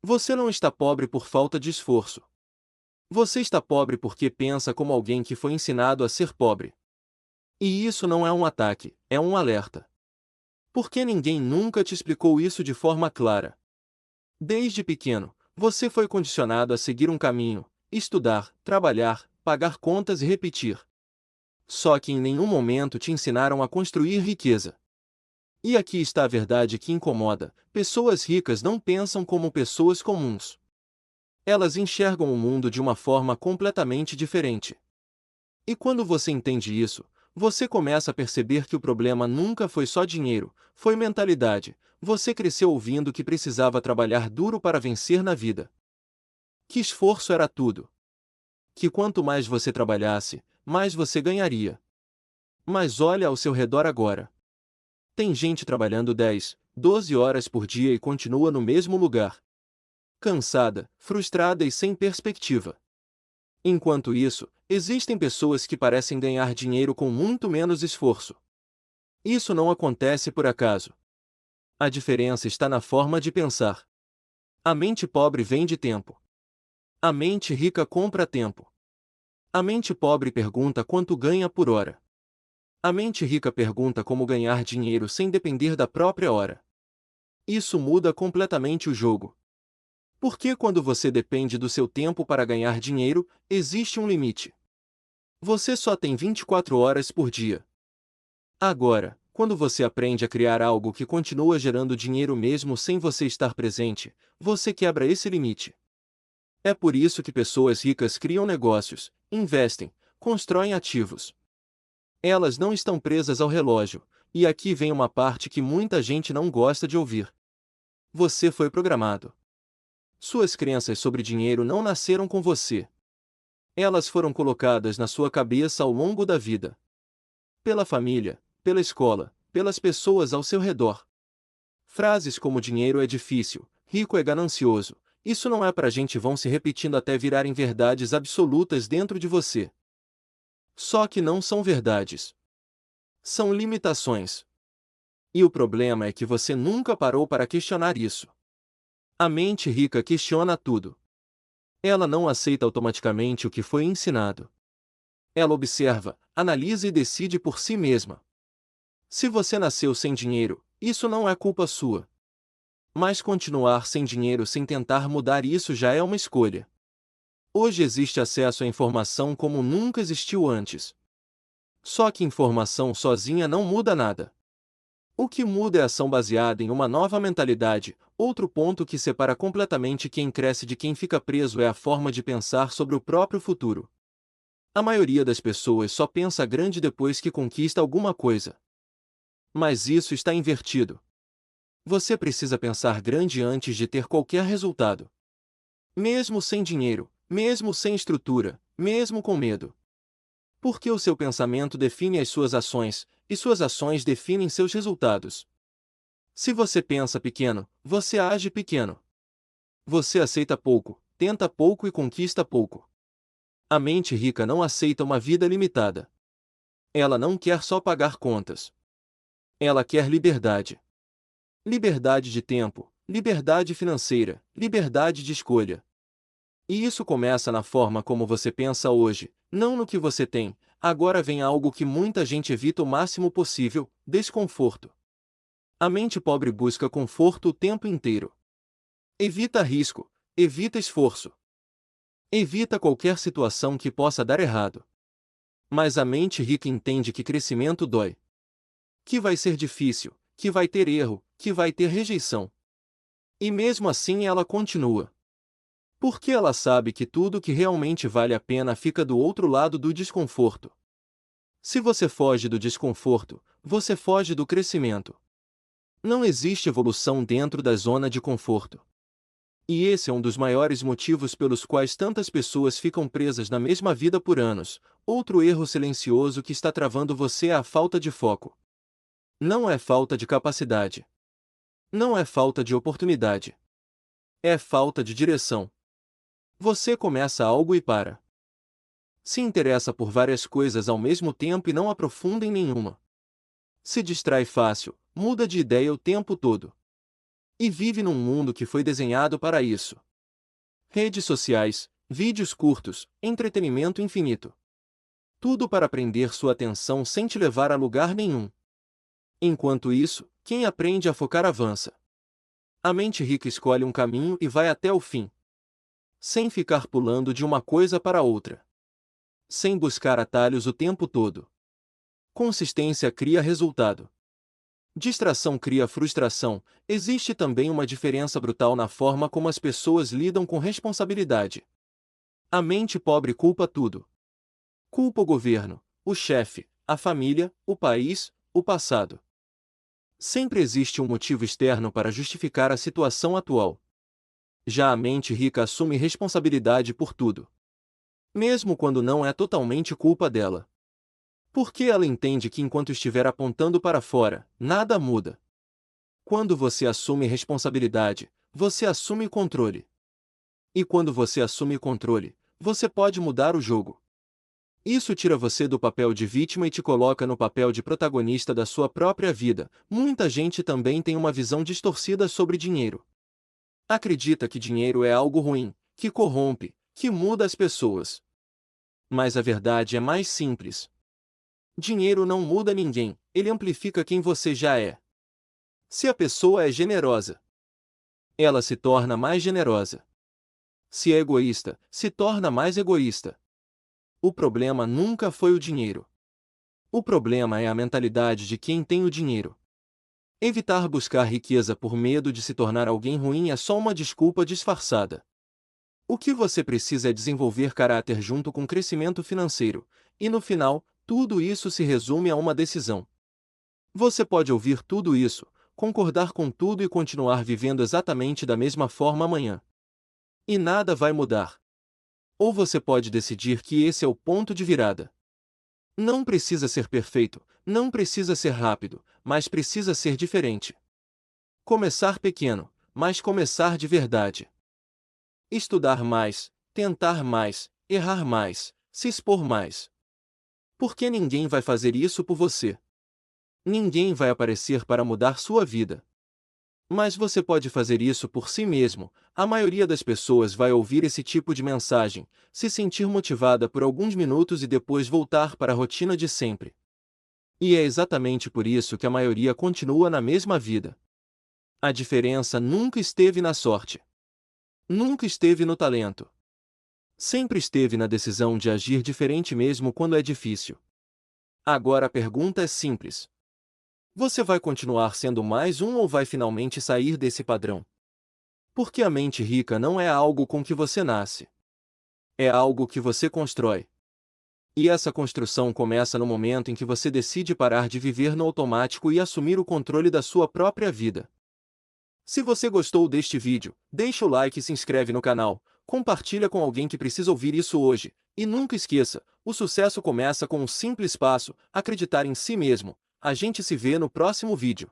Você não está pobre por falta de esforço. Você está pobre porque pensa como alguém que foi ensinado a ser pobre. E isso não é um ataque, é um alerta. Porque ninguém nunca te explicou isso de forma clara. Desde pequeno, você foi condicionado a seguir um caminho, estudar, trabalhar, pagar contas e repetir. Só que em nenhum momento te ensinaram a construir riqueza. E aqui está a verdade que incomoda: pessoas ricas não pensam como pessoas comuns. Elas enxergam o mundo de uma forma completamente diferente. E quando você entende isso, você começa a perceber que o problema nunca foi só dinheiro, foi mentalidade. Você cresceu ouvindo que precisava trabalhar duro para vencer na vida. Que esforço era tudo. Que quanto mais você trabalhasse, mais você ganharia. Mas olha ao seu redor agora. Tem gente trabalhando 10, 12 horas por dia e continua no mesmo lugar. Cansada, frustrada e sem perspectiva. Enquanto isso, existem pessoas que parecem ganhar dinheiro com muito menos esforço. Isso não acontece por acaso. A diferença está na forma de pensar. A mente pobre vende tempo. A mente rica compra tempo. A mente pobre pergunta quanto ganha por hora. A mente rica pergunta como ganhar dinheiro sem depender da própria hora. Isso muda completamente o jogo. Porque quando você depende do seu tempo para ganhar dinheiro, existe um limite. Você só tem 24 horas por dia. Agora, quando você aprende a criar algo que continua gerando dinheiro mesmo sem você estar presente, você quebra esse limite. É por isso que pessoas ricas criam negócios, investem, constroem ativos. Elas não estão presas ao relógio, e aqui vem uma parte que muita gente não gosta de ouvir. Você foi programado. Suas crenças sobre dinheiro não nasceram com você. Elas foram colocadas na sua cabeça ao longo da vida. Pela família, pela escola, pelas pessoas ao seu redor. Frases como dinheiro é difícil, rico é ganancioso, isso não é pra gente vão se repetindo até virarem verdades absolutas dentro de você. Só que não são verdades. São limitações. E o problema é que você nunca parou para questionar isso. A mente rica questiona tudo. Ela não aceita automaticamente o que foi ensinado. Ela observa, analisa e decide por si mesma. Se você nasceu sem dinheiro, isso não é culpa sua. Mas continuar sem dinheiro sem tentar mudar isso já é uma escolha. Hoje existe acesso à informação como nunca existiu antes. Só que informação sozinha não muda nada. O que muda é ação baseada em uma nova mentalidade. Outro ponto que separa completamente quem cresce de quem fica preso é a forma de pensar sobre o próprio futuro. A maioria das pessoas só pensa grande depois que conquista alguma coisa. Mas isso está invertido. Você precisa pensar grande antes de ter qualquer resultado. Mesmo sem dinheiro, mesmo sem estrutura, mesmo com medo. Porque o seu pensamento define as suas ações, e suas ações definem seus resultados. Se você pensa pequeno, você age pequeno. Você aceita pouco, tenta pouco e conquista pouco. A mente rica não aceita uma vida limitada. Ela não quer só pagar contas. Ela quer liberdade. Liberdade de tempo, liberdade financeira, liberdade de escolha. E isso começa na forma como você pensa hoje, não no que você tem. Agora vem algo que muita gente evita o máximo possível: desconforto. A mente pobre busca conforto o tempo inteiro. Evita risco, evita esforço. Evita qualquer situação que possa dar errado. Mas a mente rica entende que crescimento dói. Que vai ser difícil, que vai ter erro, que vai ter rejeição. E mesmo assim ela continua. Porque ela sabe que tudo que realmente vale a pena fica do outro lado do desconforto. Se você foge do desconforto, você foge do crescimento. Não existe evolução dentro da zona de conforto. E esse é um dos maiores motivos pelos quais tantas pessoas ficam presas na mesma vida por anos. Outro erro silencioso que está travando você é a falta de foco. Não é falta de capacidade. Não é falta de oportunidade. É falta de direção. Você começa algo e para. Se interessa por várias coisas ao mesmo tempo e não aprofunda em nenhuma. Se distrai fácil, muda de ideia o tempo todo. E vive num mundo que foi desenhado para isso. Redes sociais, vídeos curtos, entretenimento infinito. Tudo para prender sua atenção sem te levar a lugar nenhum. Enquanto isso, quem aprende a focar avança. A mente rica escolhe um caminho e vai até o fim. Sem ficar pulando de uma coisa para outra. Sem buscar atalhos o tempo todo. Consistência cria resultado. Distração cria frustração. Existe também uma diferença brutal na forma como as pessoas lidam com responsabilidade. A mente pobre culpa tudo. Culpa o governo, o chefe, a família, o país, o passado. Sempre existe um motivo externo para justificar a situação atual. Já a mente rica assume responsabilidade por tudo. Mesmo quando não é totalmente culpa dela. Porque ela entende que enquanto estiver apontando para fora, nada muda. Quando você assume responsabilidade, você assume controle. E quando você assume controle, você pode mudar o jogo. Isso tira você do papel de vítima e te coloca no papel de protagonista da sua própria vida. Muita gente também tem uma visão distorcida sobre dinheiro. Acredita que dinheiro é algo ruim, que corrompe, que muda as pessoas. Mas a verdade é mais simples. Dinheiro não muda ninguém, ele amplifica quem você já é. Se a pessoa é generosa, ela se torna mais generosa. Se é egoísta, se torna mais egoísta. O problema nunca foi o dinheiro. O problema é a mentalidade de quem tem o dinheiro. Evitar buscar riqueza por medo de se tornar alguém ruim é só uma desculpa disfarçada. O que você precisa é desenvolver caráter junto com crescimento financeiro, e no final, tudo isso se resume a uma decisão. Você pode ouvir tudo isso, concordar com tudo e continuar vivendo exatamente da mesma forma amanhã. E nada vai mudar. Ou você pode decidir que esse é o ponto de virada. Não precisa ser perfeito, não precisa ser rápido, mas precisa ser diferente. Começar pequeno, mas começar de verdade. Estudar mais, tentar mais, errar mais, se expor mais. Porque ninguém vai fazer isso por você. Ninguém vai aparecer para mudar sua vida. Mas você pode fazer isso por si mesmo. A maioria das pessoas vai ouvir esse tipo de mensagem, se sentir motivada por alguns minutos e depois voltar para a rotina de sempre. E é exatamente por isso que a maioria continua na mesma vida. A diferença nunca esteve na sorte. Nunca esteve no talento. Sempre esteve na decisão de agir diferente mesmo quando é difícil. Agora a pergunta é simples. Você vai continuar sendo mais um ou vai finalmente sair desse padrão? Porque a mente rica não é algo com que você nasce. É algo que você constrói. E essa construção começa no momento em que você decide parar de viver no automático e assumir o controle da sua própria vida. Se você gostou deste vídeo, deixa o like e se inscreve no canal, compartilha com alguém que precisa ouvir isso hoje, e nunca esqueça, o sucesso começa com um simples passo, acreditar em si mesmo. A gente se vê no próximo vídeo.